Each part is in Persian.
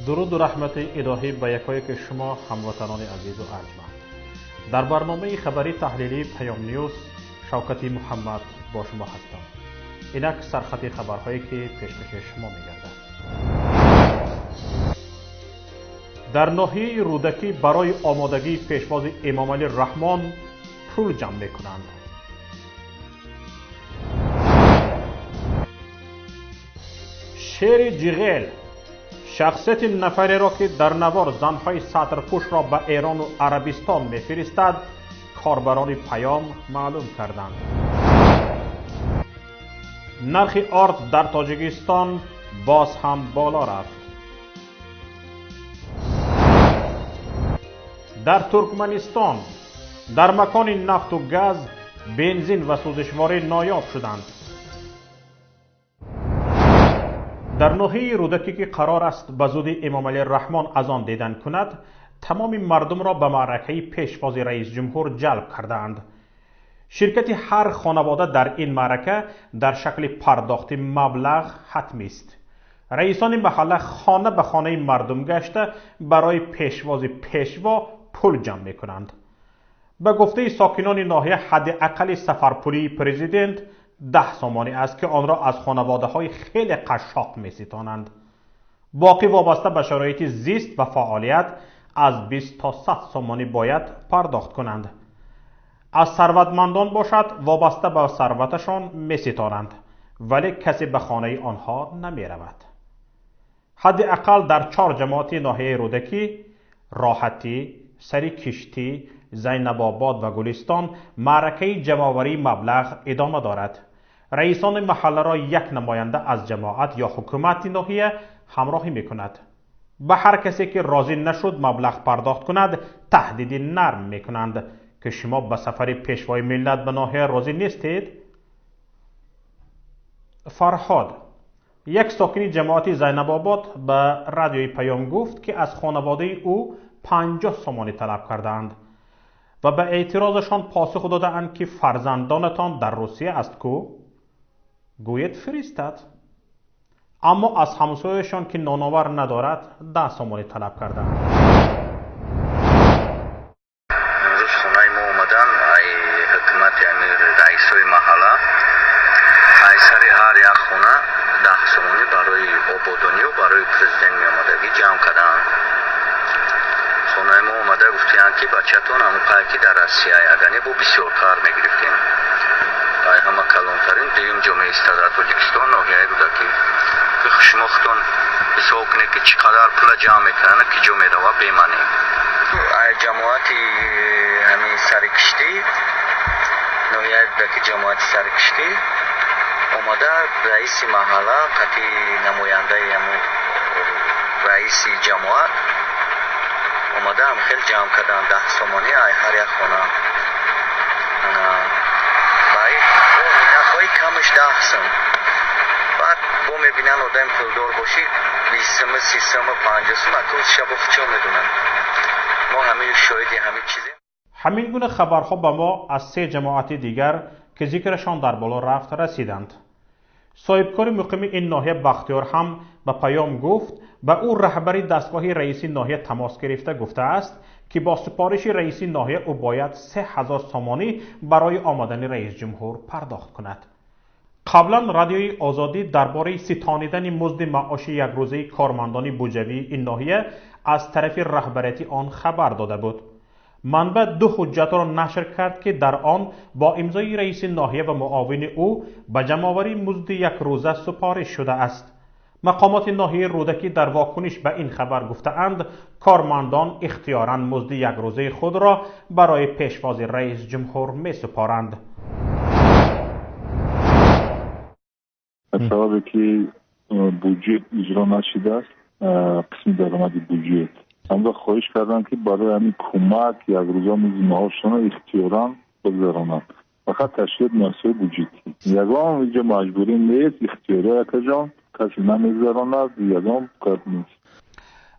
درود و رحمت الهی به یکایک شما هموطنان عزیز و ارجمند. در برنامه خبری تحلیلی پیام نیوز شوکتی محمد با شما هستم. اینک سرختی خبرهایی که پیش شما می‌گردد. در ناحیه رودکী برای آمادگی پشواز امامعلی رحمان پول جمع می‌کنند. شری ҷғел شخصیت نفره را که در نوار زنهای ساтрпӯшро به اروну عربستان مفیرستد کاربرانی پیام معلوم کردند. نرخ ارز در تاجیکستان باز هم بالا رفت. در ترکمنستان در مکان نفت و گاز بنزین و سوزشواری نایاب شدند. در ناحیه رودکی که قرار است به زودی امامعلی رحمان از آن دیدن کند، تمام مردم را به معرکه پشواز رئیس جمهور جلب کردند. شرکت هر خانواده در این معرکه در شکل پرداخت مبلغ حتمی است. رئیسان محله خانه به خانه مردم گشته برای پشواز پیشوا پول جمع می کنند. به گفته ساکنان ناحیه حداقل سفرپولی پرزیدنت 10 سامانی است که آن را از خانواده های خیلی قشاق می ستانند. باقی وابسته به شرایط زیست و فعالیت از 20 تا 100 سامانی باید پرداخت کنند. از ثروتمندان باشد وابسته به ثروتشان می ستانند، ولی کسی به خانه آنها نمی رود. حداقل در 4 جماعت ناحیه رودکی، راحتی، سری کشتی، زینب‌آباد و گلستان معرکه جمع‌آوری مبلغ ادامه دارد. رئیسان محله را یک نماینده از جماعت یا حکومت ناحیه همراهی می‌کند. به هر کسی که راضی نشد مبلغ پرداخت کند تهدید نرم می‌کنند که شما به سفر پیشوای ملت به ناحیه راضی نیستید. فرهاد، یک ساکن جماعت زینب‌آباد به رادیوی پیام گفت که از خانواده او 50 سامانی طلب کردند و به اعتراضشان پاسخ دادند که فرزندانتان در روسیه است کو؟ گوید فرستد. اما از همسایه‌شان که نانآور ندارد 10 سامانی طلب کردند. امروز خونه ما اومدن ای حکومت یعنی رئیسای محله اکثر هر یک خونه 10 سامانی برای آبادانی و برای پرزیدنت омодагӣ جمع کردند. خونه ما اومده گفتن که بچه‌تون همون که در روسیه یعنی با بسیار کار میگرفتیم. ای همه کلانترین دویم جامعه است در توجیکستان ноҳияи рӯдакӣ. که شما خودتون حساب کنید که چقدر پول جمع میکنن که جو میدوا بیمانی. ای جماعت همین سرکشتی ноҳияи рӯдакӣ جماعت سرکشتی اومده رئیس محله قطعی نماینده همون رئیس جماعت اومده هم خیلی جمع کردن 10 سامانی ای هر یک خانه بایی نخواهی کمش 10 سام. بعد با میبینن آدم پولدار باشی 20 سام 30 سام 50 سام اکوز شبا خودشون میدونن. ما همه شاهدی همه چیزی. همین گونه خبرها به ما از 3 جماعت دیگر که ذکرشان در بالا رفت رسیدند. صاحبکار مقیم این ناحیه بختیار هم به پیام گفت به او رهبری دستگاه رئیس ناحیه تماس گرفته گفته است که با سفارش رئیس ناحیه او باید 3000 سامانی برای آمدن رئیس جمهور پرداخت کند. قبلا رادیوی آزادی درباره ستانیدن مزد معاش یک روزه کارمندان بودجوی این ناحیه از طرف رهبریت آن خبر داده بود. منبع 2 حجت را نشر کرد که در آن با امضای رئیس ناحیه و معاون او به جمع‌آوری مزد یک روزه سفارش شده است. مقامات ناحیه رودکی در واکنش به این خبر گفتند کارمندان اختیاراً مزد یک روزه خود را برای پیشواز رئیس جمهور می سپارند. سببی که بودجه اجرا نشده است قسمی درآمد بودجه همراه خواهش کردن که برای همین کمک یک روزه مزد معاششان اختیاراً بگذارانند. فقط تشکیل مؤسسه بودجتی یگان اینجا مجبوری نیست اختیاری یکجان کسی نمیگذاراند یگان کار نیست.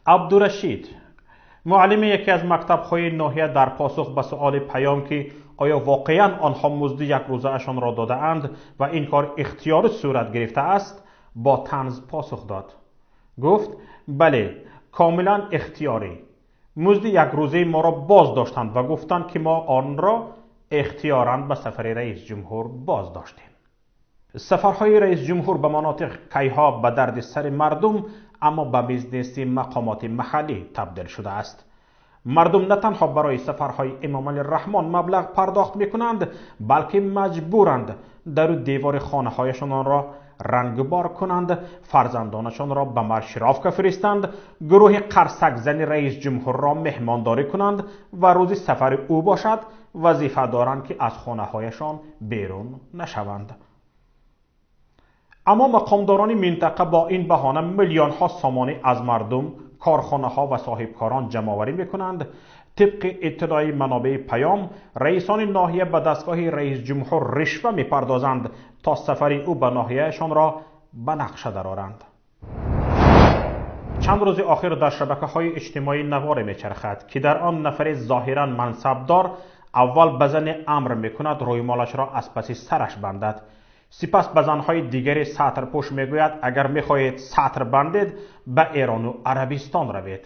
عبدالرشید، معلم یکی از مکتب‌های ناحیه در پاسخ به سؤال پیام که آیا واقعاً آنها مزد یک روزه اشان را داده اند و این کار اختیار صورت گرفته است با طنز پاسخ داد. گفت بله، کاملا اختیاری. مزد یک روزه ما را باز داشتند و گفتند که ما آن را اختیاراً به سفر رئیس جمهور باز داشتیم. سفرهای رئیس جمهور به مناطق کیها به درد سر مردم اما به بیزنس مقامات محلی تبدیل شده است. مردم نه تنها برای سفرهای امامعلی رحمان مبلغ پرداخت میکنند بلکه مجبورند در دیوار خانه هایشان را رنگبار کنند، فرزندانشان را به مرشرافکه فرستند، گروه قرصک زن رئیس جمهور را مهمانداری کنند و روزی سفر او باشد وظیفه دارند که از خانه هایشان بیرون نشوند. اما مقامداران منطقه با این بهانه میلیون ها سامانی از مردم، کارخانه ها و صاحبکاران جمع‌آوری میکنند. طبق اطلاع منابع پیام، رئیسان ناحیه به دستگاه رئیس جمهور رشوه میپردازند تا سفر او به ناحیهشان را به نقشه درآورند. چند روز آخر در شبکه‌های اجتماعی نوار میچرخد که در آن نفر ظاهرا منصبدار اول به زن امر میکند رویمالش را از پس سرش بندد، سپس به زنهای دیگری سطرپوش میگوید اگر میخواهید سطر بندید به ایرانو عربستان روید.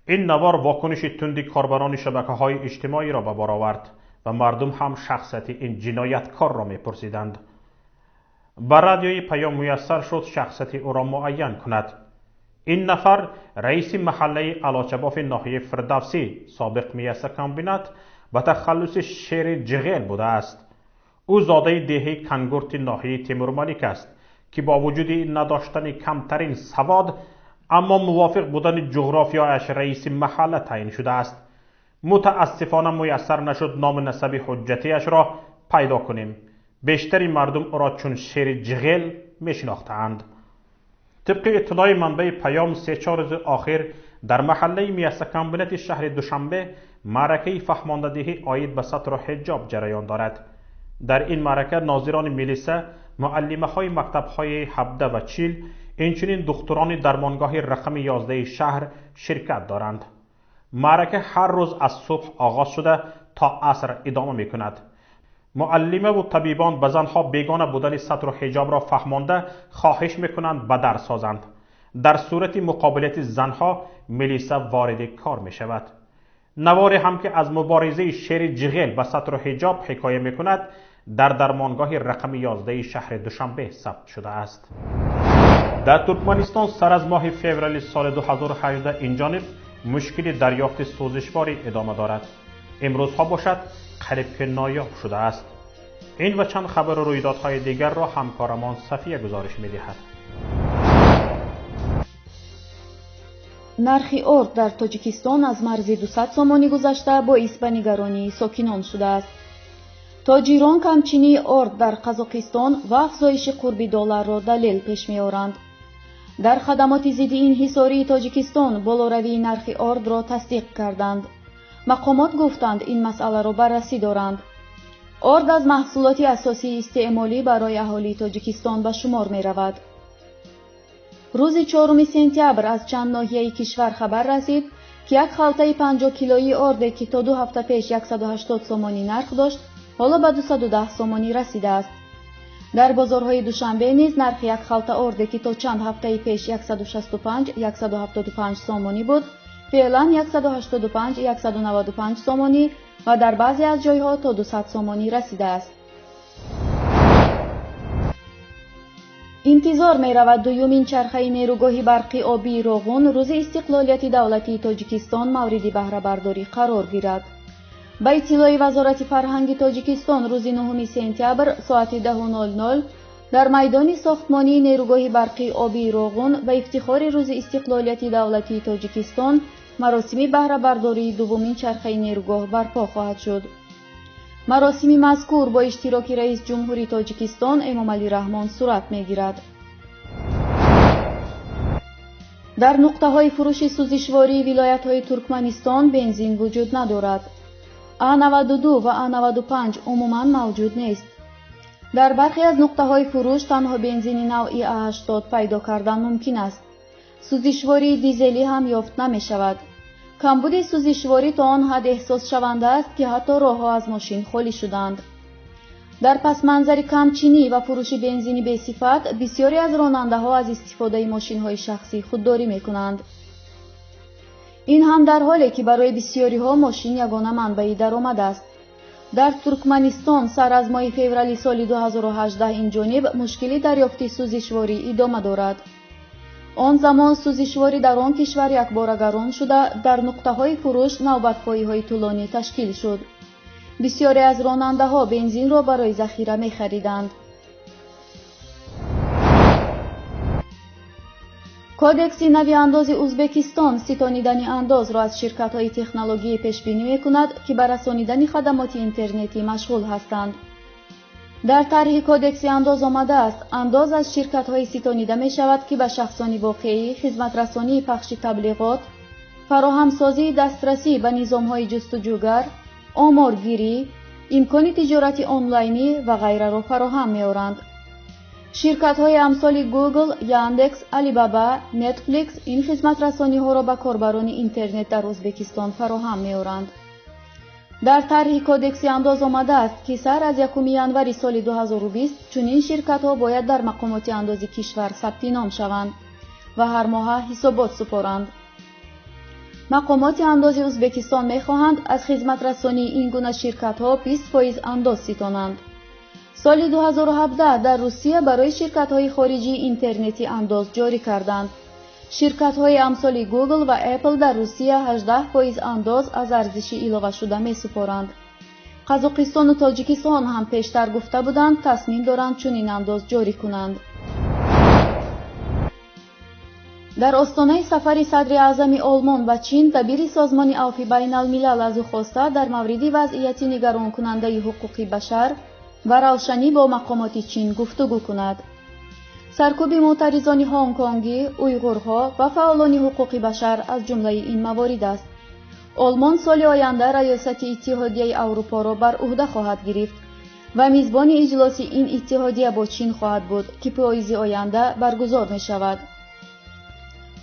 این نوار واکنش تندی کاربران شبکه‌های اجتماعی را به بار آورد و مردم هم شخصیتی این جنایتکار را می‌پرسیدند. بر رادیوی پیام میسر شد شخصیتی او را معین کند. این نفر رئیس محله علاچباف ناحیه فردوسی سابق میسر کامبینات به تخلص شری جغل بوده است. او زاده دهه کنگورت ناحیه تیمورملیک است که با وجود نداشتن کمترین سواد اما موافق بودن جغرافیایش رئیس محله تعیین شده است. متاسفانه میسر نشد نام نسب حجتیش را پیدا کنیم. بیشتری مردم او را چون شری جغل میشناختند. طبق اطلاع منبع پیام 3-4 روز آخر در محله میسر کامبینات شهر دوشنبه معرکه فهماندهی عاید به سطر و حجاب جریان دارد. در این معرکه ناظران ملیسه، معلمه های مکتب های 17 و 40 اینچنین دختران درمانگاه رقم 11 شهر شرکت دارند. معرکه هر روز از صبح آغاز شده تا عصر ادامه می کند. معلمه و طبیبان به زنها بیگانه بودن سطر و حجاب را فهمانده خواهش می کنند به در سازند. در صورت مقابلت زنها ملیسه وارد کار می شود. نواری هم که از مبارزه شری جغل به سطر و حجاب حکایه می کند در درمانگاه رقم 11 شهر دوشنبه ثبت شده است. در ترکمنستان سر از ماه فوریه سال 2018 این جانب مشکل دریافت سوزشواری ادامه دارد. امروزها باشد قریب که نایاب شده است. این و چند خبر و رویدادهای دیگر را همکارمان صفیه گزارش می‌دهد. نرخی ارد در تاجیکستان از مرز 200 سومانی گذشته باعث به نگرانی ساکنان شده است. تاجران کمچینی ارد در قزاقستان و افزایش قرب دلار را دلیل پیش می‌آورند. در خدمات ضد انحصاری تاجیکستان بالاروی نرخ ارد را تصدیق کردند. مقامات گفتند این مسئله را بررسی دارند. ارد از محصولات اساسی استعمالی برای اهالی تاجیکستان به شمار می رود. روز 4 سپتامبر از چند ناحیه کشور خبر رسید که یک خلطه 50 کیلویی ارد که تا 2 هفته پیش 180 سومانی نرخ داشت حالا به 210 سومانی رسیده است. در بازارهای دوشنبه نیز نرخ یک خلطه ارد که تا چند هفته پیش 165-175 سومانی بود فعلا 185-195 سومانی و در بعضی از جایها تا 200 سومانی رسیده است. انتظار می رود دومین چرخه نیروگاه برقی آبی روغن روز استقلالیت دولتی تاجیکستان مورد بهره برداری قرار گیرد. به اطلاع وزارت فرهنگ تاجیکستان روز 9 سپتامبر ساعت 10:00 در میدان ساختمانی نیروگاه برقی آبی روغن به افتخار روز استقلالیت دولتی تاجیکستان مراسم بهره برداری دومین چرخه نیروگاه برپا خواهد شد. مراسم مذکور با اشتراک رئیس جمهوری تاجیکستان امامعلی رحمان صورت می‌گیرد. در نقطه‌های فروش سوزشواری ولایت‌های ترکمنستان بنزین وجود ندارد. A92 و A95 عموماً موجود نیست. در برخی از نقطه‌های فروش تنها بنزین نوعی A80 پیدا کردن ممکن است. سوزشواری دیزلی هم یافت نمی‌شود. کمبود سوزشواری تا آن حد احساس شونده است که حتی راه‌ها از ماشین خالی شدند. در پس منظر کمچینی و فروش بنزین بی‌صفت بسیاری از راننده‌ها از استفاده ماشین‌های شخصی خودداری می‌کنند. این هم در حالی که برای بسیاری‌ها ماشین یگانه منبع درآمد است. در ترکمنستان سر از ماه فوریه سال 2018 این جانب مشکلی دریافت سوزشواری ادامه دارد. آن زمان سوزشواری در آن کشور یکباره گران شده در نقطه‌های فروش نوبت‌پایی‌های طولانی تشکیل شد. بسیاری از راننده‌ها بنزین را برای ذخیره می‌خریدند. کودکس نوی انداز ازبکستان ستانیدن انداز را از شرکت‌های تکنولوژی پیش بینی می‌کند که بر رسانیدن خدمات اینترنتی مشغول هستند. در طرح کودکس انداز آمده است انداز از شرکت‌های ستانیده می‌شود که به شخصان واقعی خدمت رسانی پخش تبلیغات، فراهمسازی دسترسی به نظام‌های جستجوگر، آمارگیری، امکان تجارت آنلاینی و غیره را فراهم می‌آورند. شرکت‌های امثال گوگل، یاندکس، علی بابا، نتفلیکس این خدمت رسانی‌ها را به کاربران اینترنت در ازبکستان فراهم می‌آورند. در طرح کودکس انداز آمده است که سر از 1 ژانویه سال 2020 چنین شرکت‌ها باید در مقامات اندازی کشور ثبت نام شوند و هر ماه حسابات سپارند. مقامات اندازی ازبکستان می‌خواهند از خدمت رسانی این گونه شرکت‌ها 20% انداز ستانند. سال 2017 در روسیه برای شرکت‌های خارجی اینترنتی انداز جاری کردند. شرکت‌های امثال گوگل و اپل در روسیه 18% انداز از ارزش علاوه شده می‌سپارند. قزاقستان و تاجیکستان هم پیشتر گفته بودند تصمیم دارند چنین انداز جاری کنند. در آستانه سفر صدر اعظم آلمان و چین دبیر سازمان عفو بین الملل از او خواسته در مورد وضعیت نگران کننده حقوق بشر و روشنی با مقامات چین گفتگو کند. سرکوب معترضان هنگ کنگی، اویغورها و فعالان حقوق بشر از جمله این موارد است. آلمان سال آینده ریاست اتحادیه اروپا را بر عهده خواهد گرفت و میزبان اجلاس این اتحادیه با چین خواهد بود که پاییز آینده برگزار می شود.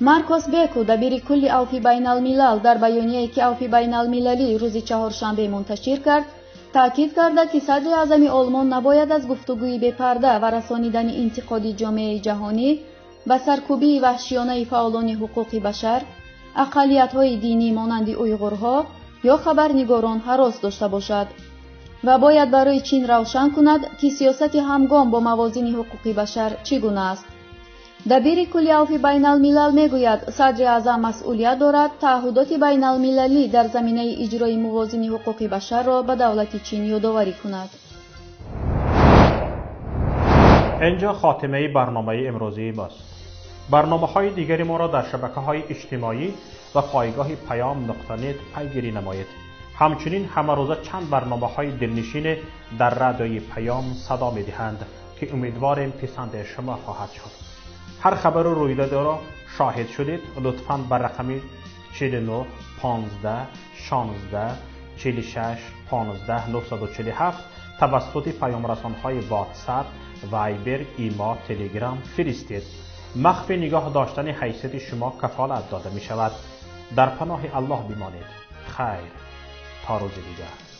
مارکوس بیکو دبیر کل عفو بین الملل در بیانیه‌ای که عفو بین المللی روز چهارشنبه منتشر کرد تأکید کرده که صدر اعظم آلمان نباید از گفتگوی بی پرده و رسانیدن انتقاد جامعه جهانی و سرکوبی وحشیانه فعالان حقوق بشر، اقلیت‌های دینی مانند اویغورها یا خبرنگاران هراس داشته باشد و باید برای چین روشن کند که سیاست همگام با موازین حقوق بشر چگونه است. دبیر کل عفو بین الملل میگوید صدر اعظم مسئولیت دارد تعهدات بین المللی در زمینه اجرای موازین حقوق بشر را به دولت چین یادآوری کند. اینجا خاتمه برنامه امروزی ماست. برنامه‌های دیگری ما را در شبکه‌های اجتماعی و پایگاه پیام.net پیگیری نمایید. همچنین همه روزه چند برنامه‌های دلنشین در رادیوی پیام صدا می‌دهند که امیدواریم پسند شما خواهد شد. هر خبر و رویداد را شاهد شدید لطفاً بر رقم 49 15 16 46 15 947 توسط پیام رسان‌های واتساپ، وایبر، ایما، تلگرام فرستید. مخفی نگاه داشتن حیثیت شما کفالت داده می شود. در پناه الله بمانید. خیر تا روز دیگر.